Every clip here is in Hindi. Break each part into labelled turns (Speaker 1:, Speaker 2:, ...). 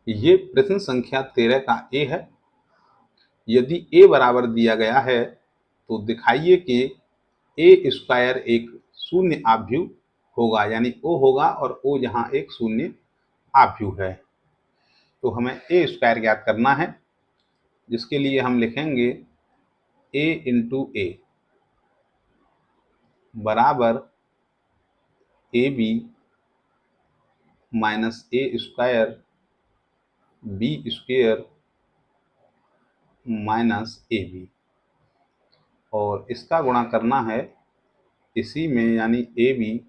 Speaker 1: ये प्रश्न संख्या 13 का ए है। यदि ए बराबर दिया गया है तो दिखाइए कि ए स्क्वायर एक शून्य आव्यूह होगा, यानी ओ होगा और ओ यहाँ एक शून्य आव्यूह है। तो हमें ए स्क्वायर ज्ञात करना है, जिसके लिए हम लिखेंगे ए इंटू ए बराबर A B minus A square B square minus A B, और इसका गुणा करना है इसी में, यानी A B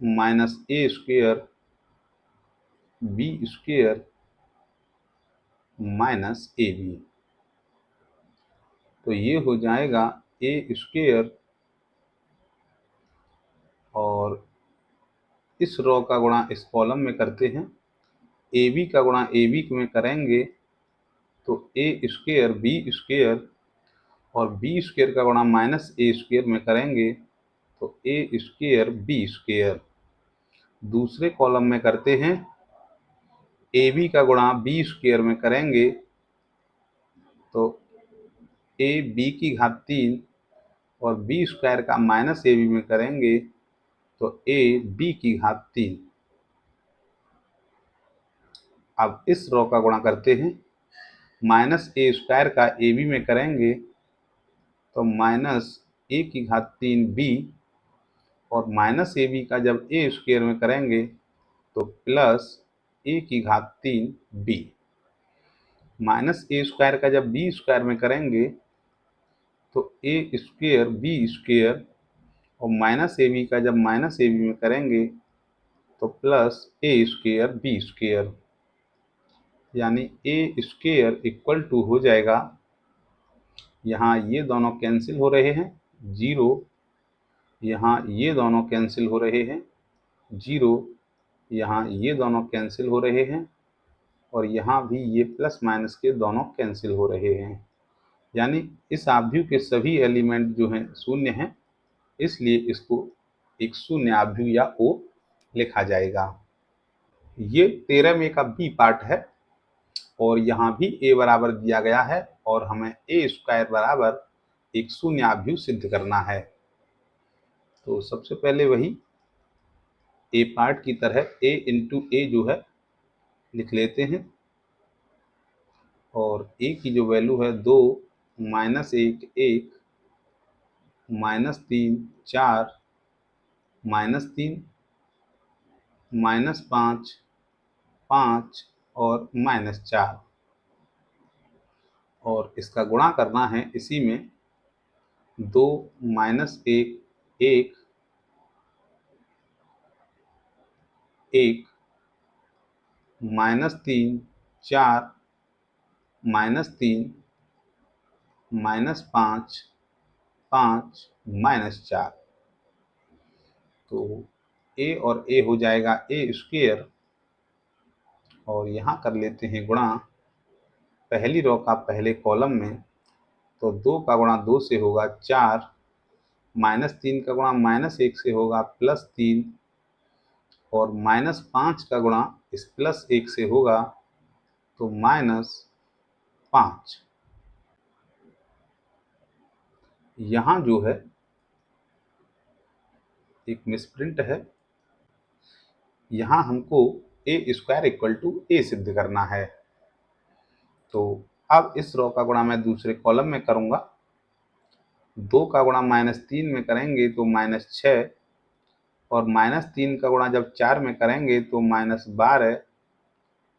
Speaker 1: minus A square B square minus A B. तो ये हो जाएगा ए स्क्वायर, और इस रो का गुणा इस कॉलम में करते हैं। ए बी का गुणा ए बी में करेंगे तो ए स्क्वायर बी स्क्वायर, और बी स्क्वायर का गुणा माइनस ए स्क्वायर में करेंगे तो ए स्क्वायर बी स्क्वायर। दूसरे कॉलम में करते हैं, ए बी का गुणा बी स्क्वायर में करेंगे तो ए बी की घात 3, और बी स्क्वायर का माइनस ए बी में करेंगे तो ए बी की घात 3। अब इस रो का गुणा करते हैं, माइनस ए स्क्वायर का ए बी में करेंगे तो माइनस ए की घात 3 बी, और माइनस ए बी का जब ए स्क्वायर में करेंगे तो प्लस ए की घात 3 बी। माइनस ए स्क्वायर का जब बी स्क्वायर में करेंगे तो ए स्क्वायर बी स्क्वायर, और माइनस ए बी का जब माइनस ए बी में करेंगे तो प्लस ए स्क्वायर बी स्क्वायर, यानी ए स्क्वायर इक्वल टू हो जाएगा, यहाँ ये दोनों कैंसिल हो रहे हैं 0, यहाँ ये दोनों कैंसिल हो रहे हैं 0, यहाँ ये दोनों कैंसिल हो रहे हैं, और यहाँ भी ये प्लस माइनस के दोनों कैंसिल हो रहे हैं, यानी इस आव्यूह के सभी एलिमेंट जो हैं शून्य हैं, इसलिए इसको एक शून्य आव्यूह या ओ लिखा जाएगा। ये 13 में का बी पार्ट है, और यहाँ भी ए बराबर दिया गया है और हमें ए स्क्वायर बराबर एक शून्य आव्यूह सिद्ध करना है। तो सबसे पहले वही ए पार्ट की तरह ए इंटू ए जो है लिख लेते हैं, और ए की जो वैल्यू है 2 माइनस 1 1 माइनस 3 4 माइनस 3 माइनस 5 5 और माइनस 4, और इसका गुणा करना है इसी में 2 minus 1 1 1 minus 3 4 minus 3 minus 5 5 minus 4। तो ए और ए हो जाएगा ए स्क्वायर, और यहाँ कर लेते हैं गुणा पहली रो का पहले कॉलम में, तो 2 का गुणा 2 से होगा 4, माइनस 3 का गुणा माइनस 1 से होगा प्लस 3, और माइनस 5 का गुणा इस प्लस 1 से होगा तो माइनस 5। यहाँ जो है एक मिसप्रिंट है, यहाँ हमको ए स्क्वायर इक्वल टू ए सिद्ध करना है। तो अब इस रो का गुणा मैं दूसरे कॉलम में करूँगा, 2 का गुणा माइनस 3 में करेंगे तो माइनस 6, और माइनस 3 का गुणा जब 4 में करेंगे तो माइनस 12,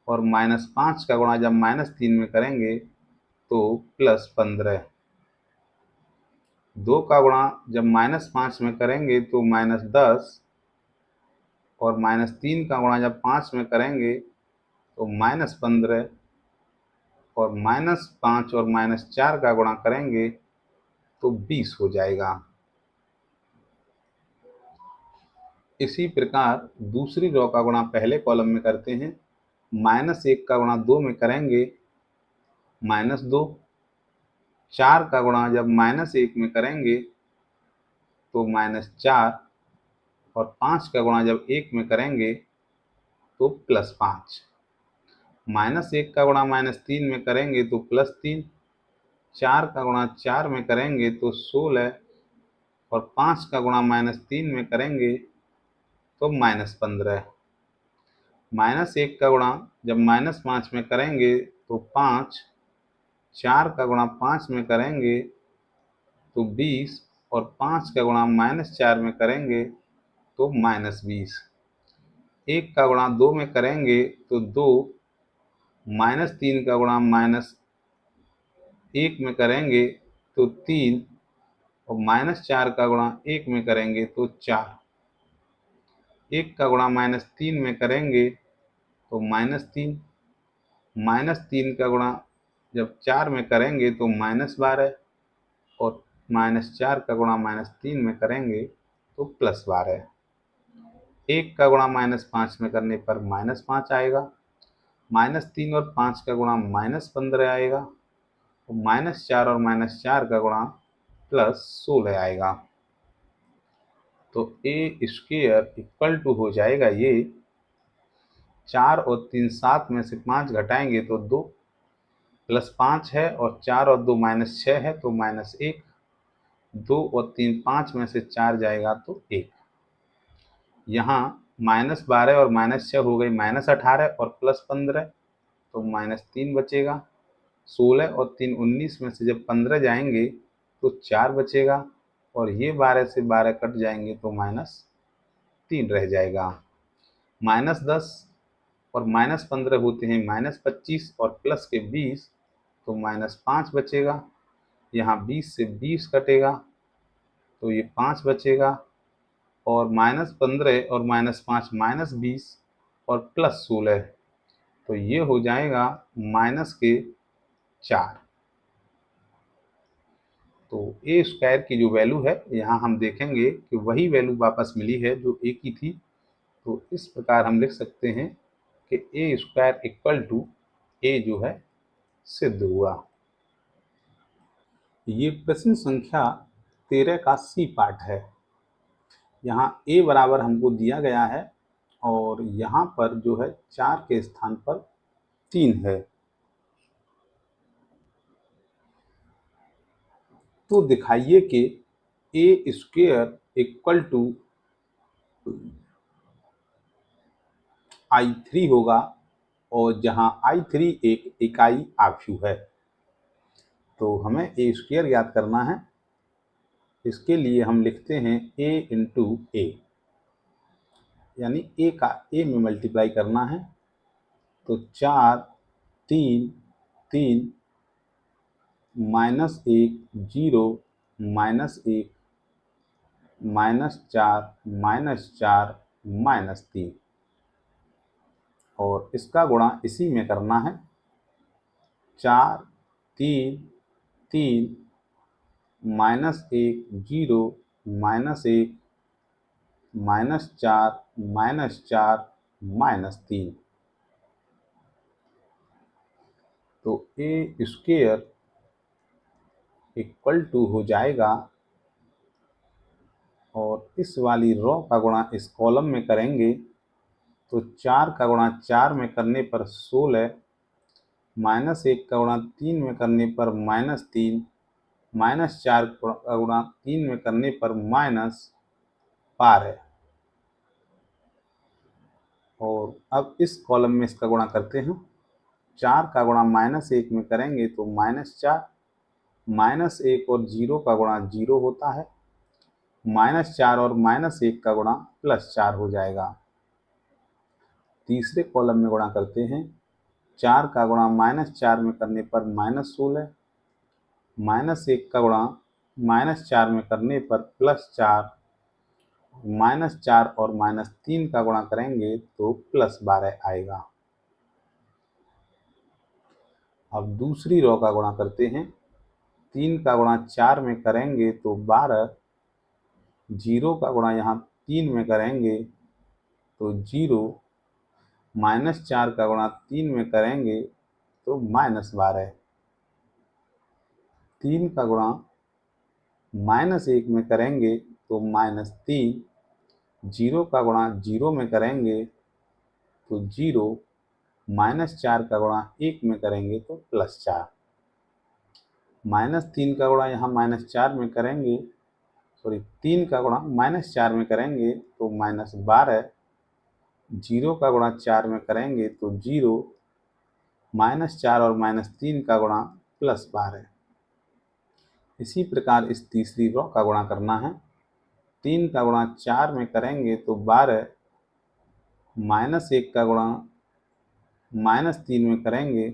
Speaker 1: और माइनस 5 का गुणा जब माइनस 3 में करेंगे तो प्लस 15। 2 का गुणा जब माइनस 5 में करेंगे तो माइनस 10, और माइनस 3 का गुणा जब 5 में करेंगे तो माइनस 15, और माइनस 5 और माइनस 4 का गुणा करेंगे तो 20 हो जाएगा। इसी प्रकार दूसरी रो का गुणा पहले कॉलम में करते हैं, माइनस 1 का गुणा 2 में करेंगे माइनस 2, 4 का गुणा जब माइनस 1 में करेंगे तो माइनस 4, और 5 का गुणा जब 1 में करेंगे तो प्लस 5। -1 का गुणा -3 में करेंगे तो +3, 4 का गुणा 4 में करेंगे तो 16 और 5 का गुणा -3 में करेंगे तो -15। -1 का गुणा जब -5 में करेंगे तो 5, 4 का गुणा 5 में करेंगे तो 20 और 5 का गुणा -4 में करेंगे तो -20। 1 का गुणा 2 में करेंगे तो 2, -3 का गुणा -1 में करेंगे तो 3 और -4 का गुणा 1 में करेंगे तो 4। 1 का गुणा -3 में करेंगे तो -3, -3 का गुणा जब 4 में करेंगे तो -12 और -4 का गुणा -3 में करेंगे तो +12। 1 का गुणा -5 में करने पर -5 आएगा, -3 और 5 का गुणा -15 आएगा, तो -4 और -4 का गुणा +16 आएगा। तो ए स्क्वायर इक्वल टू हो जाएगा ये 4 और 3 7 में से 5 घटाएंगे तो 2, +5 है और 4 और 2 -6 है तो -1, 2 और 3 5 में से 4 जाएगा तो 1। यहाँ -12 और -6 हो गई -18 और +15 तो -3 बचेगा। 16 और 3 19 में से जब 15 जाएंगे तो 4 बचेगा और ये 12 से 12 कट जाएंगे तो -3 रह जाएगा। -10 और -15 होते हैं -25 और प्लस के 20 तो -5 बचेगा। यहाँ 20 से 20 कटेगा तो ये 5 बचेगा और -15 और -5 -20 और +16 तो ये हो जाएगा -4। तो ए स्क्वायर की जो वैल्यू है यहाँ हम देखेंगे कि वही वैल्यू वापस मिली है जो ए की थी। तो इस प्रकार हम लिख सकते हैं कि ए स्क्वायर इक्वल टू ए जो है सिद्ध हुआ। ये प्रश्न संख्या 13 का सी पार्ट है। यहाँ ए बराबर हमको दिया गया है और यहाँ पर जो है 4 के स्थान पर 3 है। तो दिखाइए कि ए स्क्वायर इक्वल टू I3 होगा और जहाँ I3 एक इकाई आव्यूह है। तो हमें ए स्क्वायर याद करना है। इसके लिए हम लिखते हैं a इंटू ए, यानी ए का ए में मल्टीप्लाई करना है। तो 4 3 3 -1 0 -1 -4 -4 -3 और इसका गुणा इसी में करना है। 4 3 3 -1 0 -1 -4 -4 -3 तो ए स्क्वायर इक्वल टू हो जाएगा और इस वाली रो का गुणा इस कॉलम में करेंगे तो 4 का गुणा 4 में करने पर 16, -1 का गुणा 3 में करने पर -3, -4 का गुणा 3 में करने पर -12 और अब इस कॉलम में इसका गुणा करते हैं। 4 का गुणा -1 में करेंगे तो -4, -1 और 0 का गुणा 0 होता है, -4 और -1 का गुणा +4 हो जाएगा। तीसरे कॉलम में गुणा करते हैं। 4 का गुणा -4 में करने पर -16, -1 का गुणा -4 में करने पर +4, -4 और -3 का गुणा करेंगे तो +12 आएगा। अब दूसरी रो का गुणा करते हैं। 3 का गुणा 4 में करेंगे तो 12, 0 का गुणा यहाँ 3 में करेंगे तो 0, -4 का गुणा 3 में करेंगे तो -12, 3 का गुणा -1 में करेंगे तो -3, 0 का गुणा 0 में करेंगे तो 0, -4 का गुणा 1 में करेंगे तो +4, -3 का गुणा यहाँ -4 में करेंगे, सॉरी 3 का गुणा -4 में करेंगे तो -12, 0 का गुणा 4 में करेंगे तो 0, -4 और -3 का गुणा +12। इसी प्रकार इस तीसरी रो का गुणा करना है। 3 का गुणा 4 में करेंगे तो 12, -1 का गुणा -3 में करेंगे,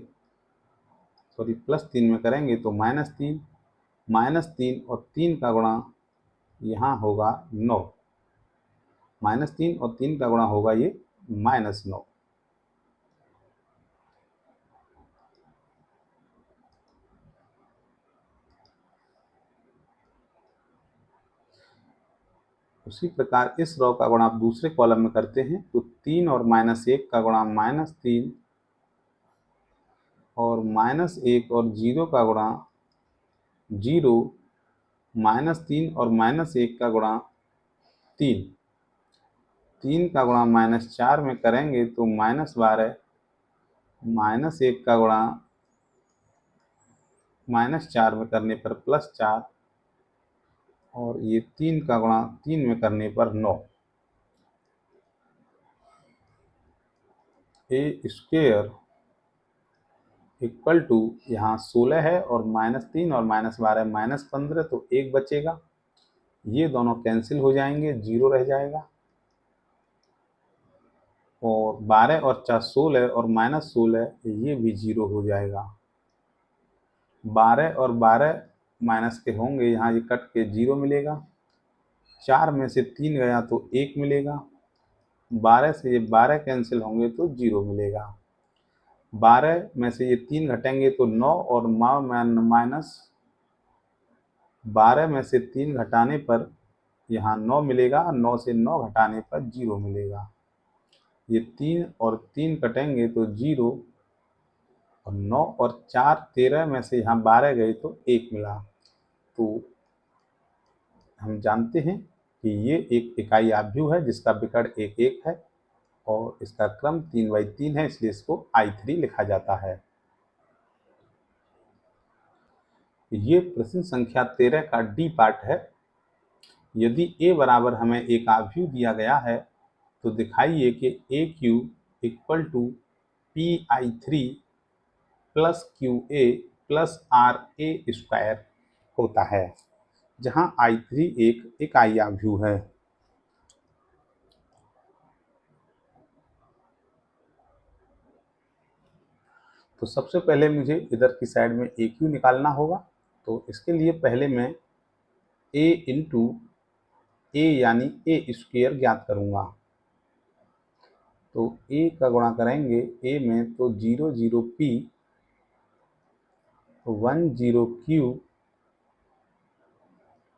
Speaker 1: सॉरी +3 में करेंगे तो -3, -3 और 3 का गुणा यहाँ होगा 9, -3 और 3 का गुणा होगा ये -9। उसी प्रकार इस रो का गुणा आप दूसरे कॉलम में करते हैं तो 3 और -1 का गुणा -3 और -1 और 0 का गुणा 0, -3 और -1 का गुणा 3, 3 का गुणा -4 में करेंगे तो -12, -1 का गुणा -4 में करने पर +4 और ये 3 का गुणा 3 में करने पर 9। ए स्क्वेयर इक्वल टू यहाँ 16 है और -3 और -12 -15 तो 1 बचेगा, ये दोनों कैंसिल हो जाएंगे, 0 रह जाएगा और 12 और 4 16 और -16 ये भी 0 हो जाएगा। 12 और 12 माइनस के होंगे, यहाँ ये कट के 0 मिलेगा, 4 में से 3 गया तो 1 मिलेगा, 12 से ये 12 कैंसिल होंगे तो 0 मिलेगा, 12 में से ये 3 घटेंगे तो 9 और माइनस 12 में से 3 घटाने पर यहाँ 9 मिलेगा, 9 से 9 घटाने पर 0 मिलेगा, ये 3 और 3 कटेंगे तो 0 और 9 और 4 13 में से यहाँ 12 गए तो 1 मिला। तो हम जानते हैं कि ये एक इकाई आव्यूह है जिसका विकर्ण 1 1 है और इसका क्रम 3/3 है, इसलिए इसको I3 लिखा जाता है। ये प्रश्न संख्या 13 का डी पार्ट है। यदि A बराबर हमें एक आव्यूह दिया गया है तो दिखाइए कि AQ equal to PI3 plus QA plus RA square होता है, जहां I3 एक इकाई आव्यूह है। तो सबसे पहले मुझे इधर की साइड में AQ निकालना होगा, तो इसके लिए पहले मैं A इंटू A यानी A स्क्वेयर ज्ञात करूँगा। तो A का गुणा करेंगे A में तो 0 0 P 1 0 Q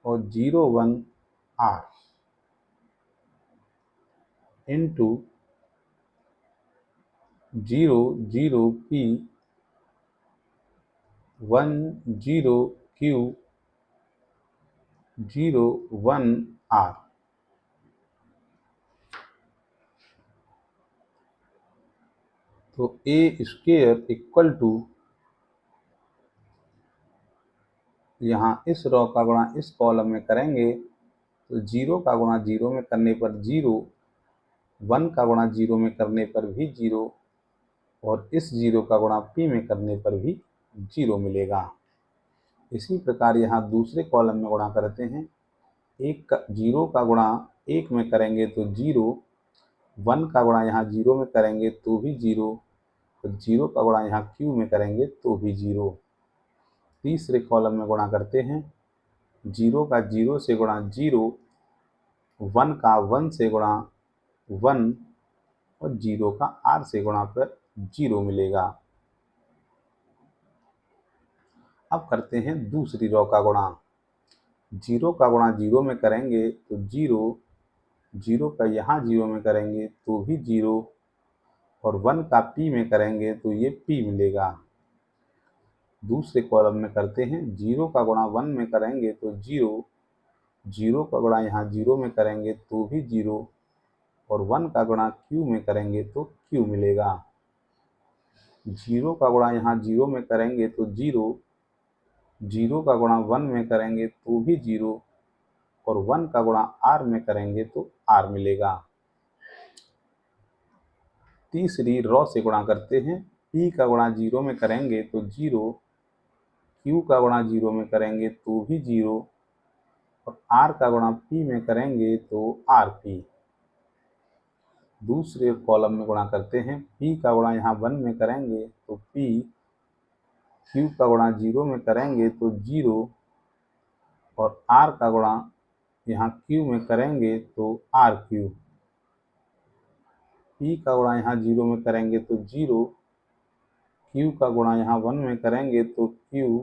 Speaker 1: और 0 1 R into 0 0 P 1 0 Q 0 1 R। तो A स्क्वेयर इक्वल टू यहाँ इस रो का गुणा इस कॉलम में करेंगे तो 0 का गुणा 0 में करने पर 0, 1 का गुणा 0 में करने पर भी 0 और इस 0 का गुणा P में करने पर भी 0 मिलेगा। इसी प्रकार यहाँ दूसरे कॉलम में गुणा करते हैं, 0 का गुणा 1 में करेंगे तो 0, 1 का गुणा यहाँ 0 में करेंगे तो भी 0 और 0 का गुणा यहाँ Q में करेंगे तो भी 0। तीसरे कॉलम में गुणा करते हैं, 0 का 0 से गुणा 0, 1 का 1 से गुणा 1 और 0 का R से गुणा पर 0 मिलेगा। अब करते हैं दूसरी रो का गुणा। 0 का गुणा 0 में करेंगे तो 0, 0 का यहाँ 0 में करेंगे तो भी 0 और 1 का P में करेंगे तो ये P मिलेगा। दूसरे कॉलम में करते हैं, 0 का गुणा 1 में करेंगे तो 0, 0 का गुणा यहाँ 0 में करेंगे तो भी 0 और 1 का गुणा Q में करेंगे तो Q मिलेगा। जीरो का गुणा यहाँ जीरो में करेंगे तो जीरो, जीरो का गुणा 1 में करेंगे तो भी जीरो, और 1 का गुणा r में करेंगे तो r मिलेगा। तीसरी रॉ से गुणा करते हैं। p का गुणा जीरो में करेंगे तो जीरो, q का गुणा जीरो में करेंगे तो भी जीरो, और r का गुणा p में करेंगे तो rp। दूसरे कॉलम में गुणा करते हैं। p का गुणा यहाँ 1 में करेंगे तो p, q का गुणा जीरो में करेंगे तो जीरो, और r का गुणा यहाँ q में करेंगे तो rq। p का गुणा यहाँ जीरो में करेंगे तो जीरो, q का गुणा यहाँ 1 में करेंगे तो q,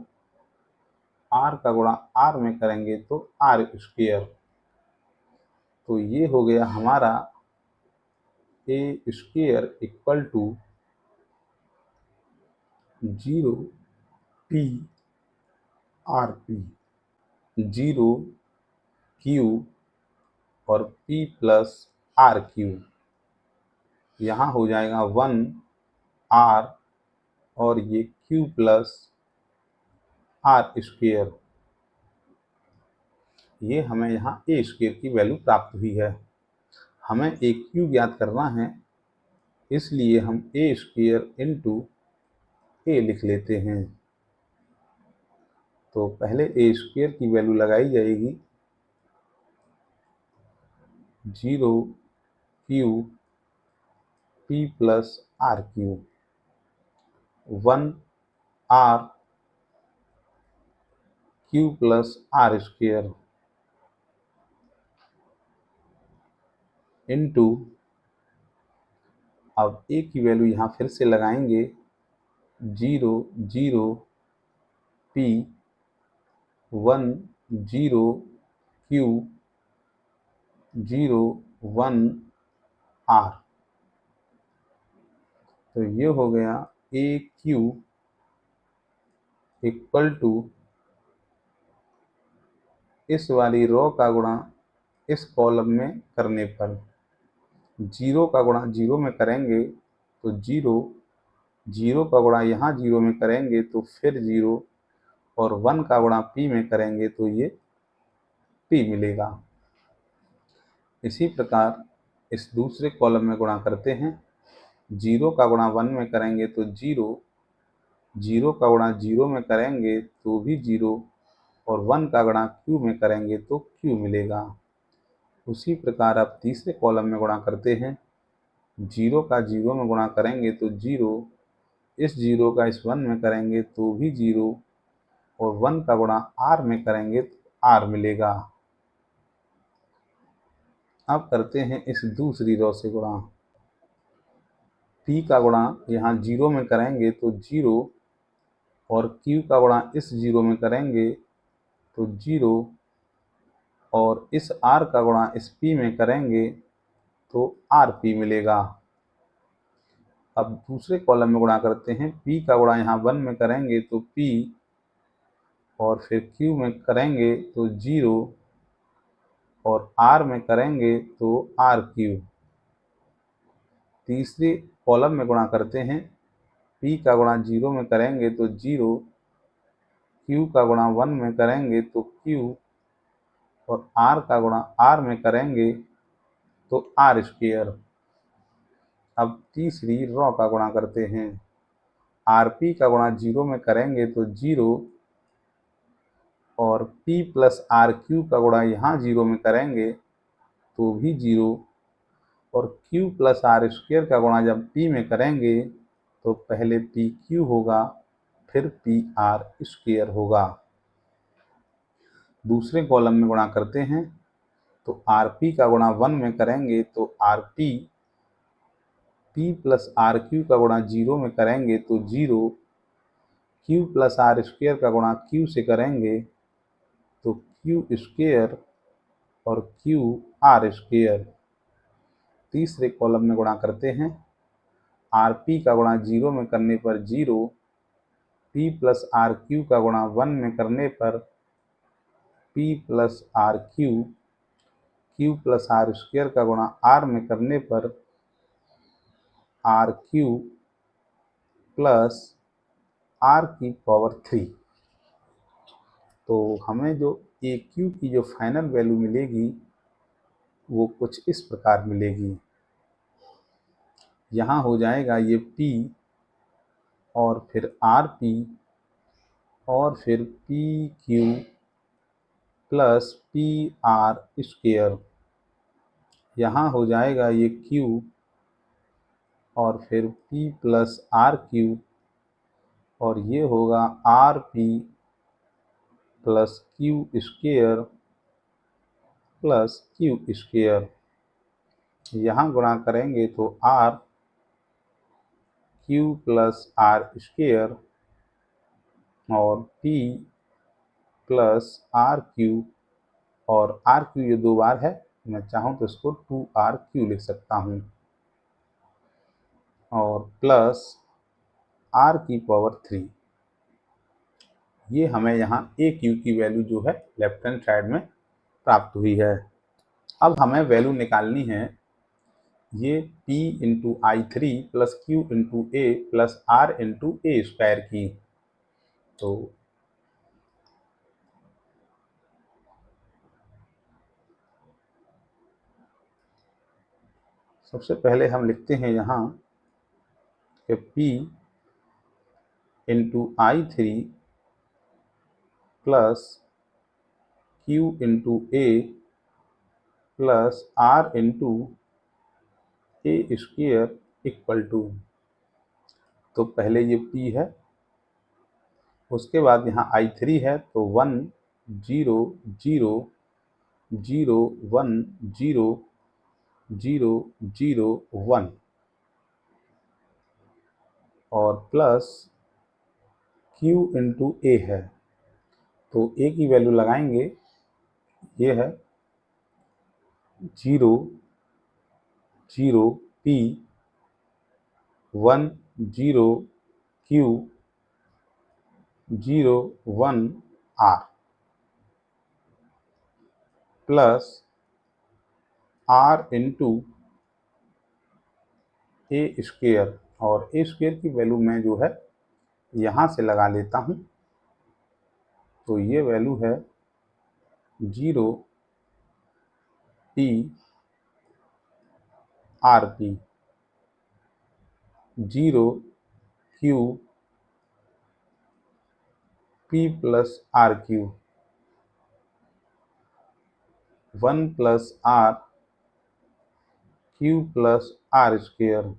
Speaker 1: r का गुणा r में करेंगे तो r स्क्वायर। तो ये हो गया हमारा a square equal to 0 p rp, 0 q और p प्लस rq। यहाँ हो जाएगा 1 r और ये q प्लस r स्क्वायर। ये हमें यहाँ a स्क्वायर की वैल्यू प्राप्त हुई है। हमें एक q ज्ञात करना है, इसलिए हम a स्क्वायर इंटू a लिख लेते हैं। तो पहले a स्क्वायर की वैल्यू लगाई जाएगी, 0 q p plus rq, 1 r q plus r square into, अब a की वैल्यू यहाँ फिर से लगाएंगे, 0 0 p, 1 0 q, 0 1 r। तो ये हो गया a q इक्वल टू इस वाली रो का गुणा इस कॉलम में करने पर, 0 का गुणा 0 में करेंगे तो 0, 0 का गुणा यहाँ 0 में करेंगे तो फिर 0, और 1 का गुणा p में करेंगे तो ये p मिलेगा। इसी प्रकार इस दूसरे कॉलम में गुणा करते हैं। 0 का गुणा 1 में करेंगे तो 0, 0 का गुणा 0 में करेंगे तो भी 0, और 1 का गुणा q में करेंगे तो q मिलेगा। उसी प्रकार अब तीसरे कॉलम में गुणा करते हैं। 0 का 0 में गुणा करेंगे तो 0, इस 0 का इस 1 में करेंगे तो भी 0, और 1 का गुणा r में करेंगे तो r मिलेगा। अब करते हैं इस दूसरी रो से गुणा। p का गुणा यहाँ 0 में करेंगे तो 0, और q का गुणा इस 0 में करेंगे तो 0, और इस r का गुणा इस p में करेंगे तो rp मिलेगा। अब दूसरे कॉलम में गुणा करते हैं। p का गुणा यहाँ 1 में करेंगे तो p, और फिर q में करेंगे तो 0, और r में करेंगे तो rq। तीसरे कॉलम में गुणा करते हैं। p का गुणा 0 में करेंगे तो 0, q का गुणा 1 में करेंगे तो q, और r का गुणा r में करेंगे तो r स्क्वायर। अब तीसरी रो का गुणा करते हैं। rp का गुणा 0 में करेंगे तो 0, और p प्लस rq का गुणा यहाँ 0 में करेंगे तो भी 0, और q प्लस r स्क्वायर का गुणा जब p में करेंगे तो पहले pq होगा, फिर pr स्क्वायर होगा। दूसरे कॉलम में गुणा करते हैं। तो rp का गुणा 1 में करेंगे तो rp, p प्लस rq का गुणा 0 में करेंगे तो 0, q प्लस r स्क्वायर का गुणा q से करेंगे तो q स्क्वायर, और q r स्क्वायर। तीसरे कॉलम में गुणा करते हैं। rp का गुणा 0 में करने पर 0, p प्लस rq का गुणा 1 में करने पर p plus rq, q plus r square का गुणा r में करने पर rq, प्लस आर की पावर 3। तो हमें जो ए क्यू की जो फाइनल वैल्यू मिलेगी वो कुछ इस प्रकार मिलेगी। यहाँ हो जाएगा ये P और फिर RP और फिर PQ प्लस PR²। यहाँ हो जाएगा ये Q और फिर P प्लस RQ और ये होगा RP plus Q² plus Q²। यहाँ गुणा करेंगे तो R Q प्लस R² और P प्लस RQ और RQ ये 2 बार है, मैं चाहूँ तो इसको 2RQ लिख सकता हूँ और प्लस R की पावर 3। ये हमें यहाँ AQ की वैल्यू जो है लेफ्ट हैंड साइड में प्राप्त हुई है। अब हमें वैल्यू निकालनी है ये P into I3 plus Q into A plus R into A² की। तो सबसे पहले हम लिखते हैं यहाँ कि P into I3 plus Q into A plus R into A² equal to, तो पहले ये P है, उसके बाद यहाँ I3 है तो 1 0 0 0 1 0 0 0 1 और प्लस Q इंटू A है, तो A की वैल्यू लगाएंगे, ये है 0 0 P 1 0 Q 0 1 R plus R into A² और A² की वैल्यू मैं जो है यहाँ से लगा लेता हूँ, तो ये वैल्यू है 0 P RP 0 Q P plus RQ 1 plus R Q plus R²।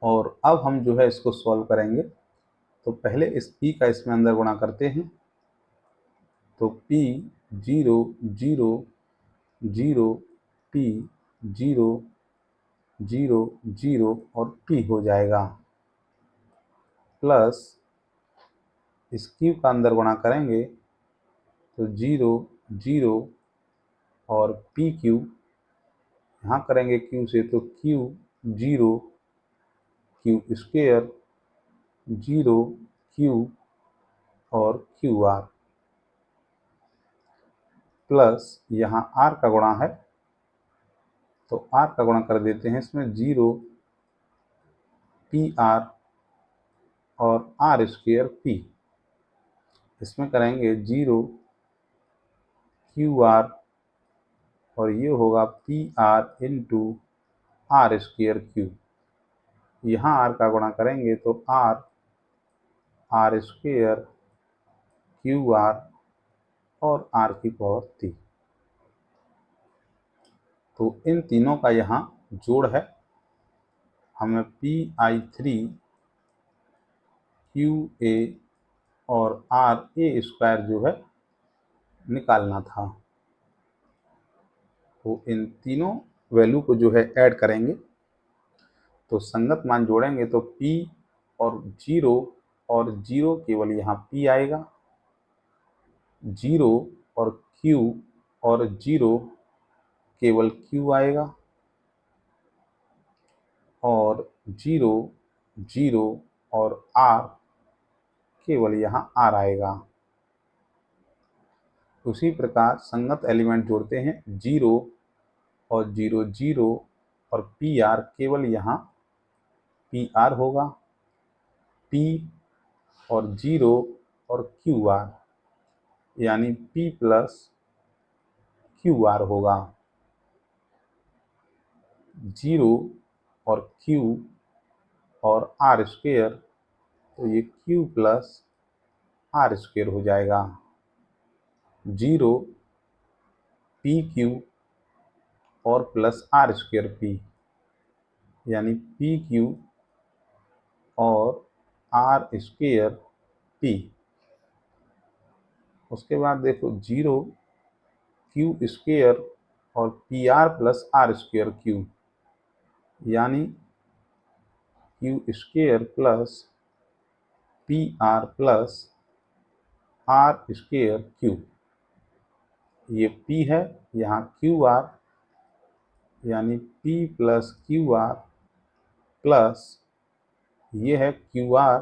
Speaker 1: और अब हम जो है इसको सॉल्व करेंगे, तो पहले इस P का इसमें अंदर गुणा करते हैं, तो P 0 0 0 P 0 0 0 और P हो जाएगा, प्लस इस Q का अंदर गुणा करेंगे तो 0 0 और PQ, यहाँ करेंगे Q से तो Q 0 Q² 0 Q और QR प्लस यहाँ R का गुणा है, तो R का गुणा कर देते हैं इसमें 0 PR और R² P, इसमें करेंगे 0 QR और ये होगा PR इंटू R²Q। यहाँ R का गुणा करेंगे तो R R² QR और R की पावर 3। तो इन तीनों का यहाँ जोड़ है, हमें PI3 QA और RA² जो है निकालना था। तो इन तीनों वैल्यू को जो है ऐड करेंगे, तो संगत मान जोड़ेंगे तो P और 0 केवल यहाँ P आएगा, 0 और Q और 0 केवल Q आएगा और 0 0 और R केवल यहाँ R आएगा। उसी प्रकार संगत एलिमेंट जोड़ते हैं 0 और 0 0 और PR केवल यहाँ PR होगा, P और 0 और QR यानी P प्लस QR होगा। 0 और Q और R स्क्वेयर, तो ये Q प्लस R स्क्वेयर हो जाएगा। 0 PQ और प्लस R स्क्वेयर P यानी PQ और R स्क्वेयर P। उसके बाद देखो 0 Q स्क्वेयर और PR plus R square Q यानी Q square plus PR plus R square Q। ये P है, यहाँ QR यानी P प्लस QR प्लस ये है QR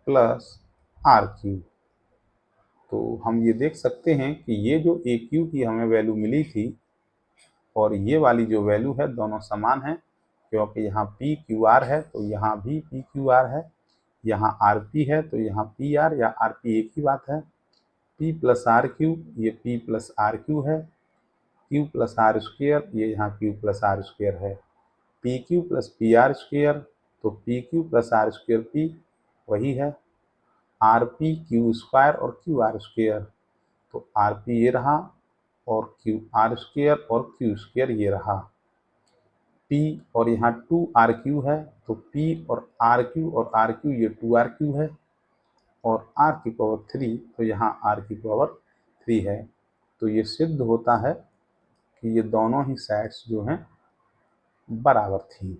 Speaker 1: प्लस RQ। तो हम ये देख सकते हैं कि ये जो AQ की हमें वैल्यू मिली थी और ये वाली जो वैल्यू है दोनों समान है, क्योंकि यहाँ PQR है तो यहाँ भी PQR है, यहाँ RP है तो यहाँ PR या RP एक ही बात है। P प्लस RQ, ये P प्लस RQ है। Q प्लस R स्क्वेयर, ये यहाँ Q प्लस R स्क्वेयर है। PQ प्लस PR स्क्वेयर, तो PQ plus R square P वही है। RP Q स्क्वायर और QR स्क्वेयर, तो RP ये रहा और QR स्क्वेयर और Q स्क्वेयर ये रहा। P और यहाँ 2RQ है, तो P और RQ और RQ ये 2RQ है और R की पावर 3, तो यहाँ R की पावर 3 है। तो ये सिद्ध होता है कि ये दोनों ही साइड्स जो हैं बराबर थी।